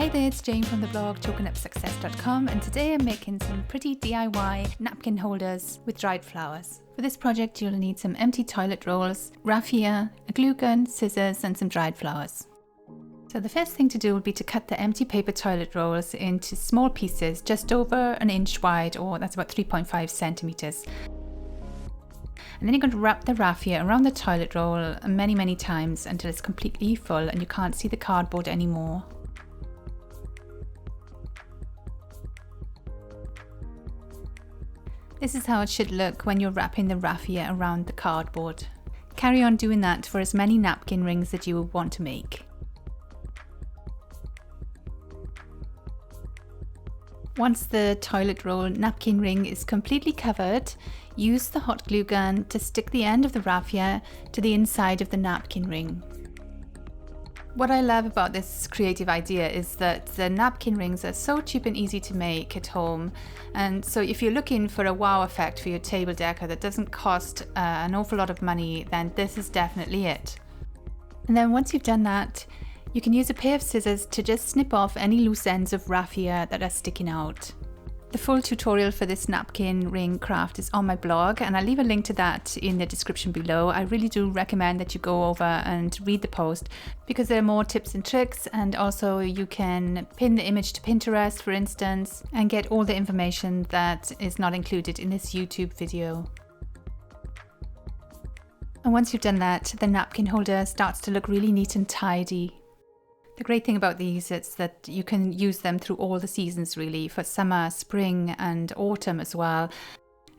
Hey there, it's Jayne from the blog chalkingupsuccess.com, and today I'm making some pretty DIY napkin holders with dried flowers. For this project you'll need some empty toilet rolls, raffia, a glue gun, scissors and some dried flowers. So the first thing to do will be to cut the empty paper toilet rolls into small pieces just over an inch wide, or that's about 3.5 centimeters. And then you're going to wrap the raffia around the toilet roll many times until it's completely full and you can't see the cardboard anymore. This is how it should look when you're wrapping the raffia around the cardboard. Carry on doing that for as many napkin rings that you want to make. Once the toilet roll napkin ring is completely covered, use the hot glue gun to stick the end of the raffia to the inside of the napkin ring. What I love about this creative idea is that the napkin rings are so cheap and easy to make at home, and so if you're looking for a wow effect for your table decor that doesn't cost an awful lot of money, then this is definitely it. And then once you've done that, you can use a pair of scissors to just snip off any loose ends of raffia that are sticking out. The full tutorial for this napkin ring craft is on my blog, and I'll leave a link to that in the description below. I really do recommend that you go over and read the post because there are more tips and tricks, and also you can pin the image to Pinterest, for instance, and get all the information that is not included in this YouTube video. And once you've done that, the napkin holder starts to look really neat and tidy. The great thing about these is that you can use them through all the seasons really, for summer, spring and autumn as well.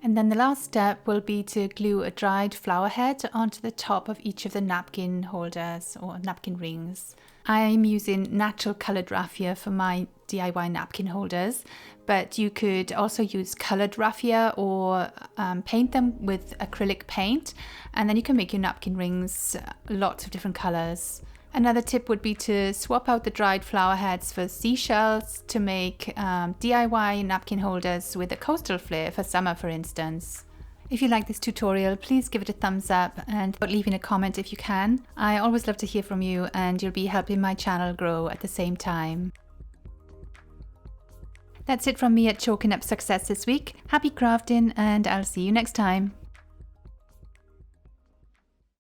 And then the last step will be to glue a dried flower head onto the top of each of the napkin holders or napkin rings. I'm using natural coloured raffia for my DIY napkin holders, but you could also use coloured raffia or paint them with acrylic paint, and then you can make your napkin rings lots of different colours. Another tip would be to swap out the dried flower heads for seashells to make DIY napkin holders with a coastal flair for summer, for instance. If you like this tutorial, please give it a thumbs up and leaving a comment if you can. I always love to hear from you, and you'll be helping my channel grow at the same time. That's it from me at Chalking Up Success this week. Happy crafting, and I'll see you next time.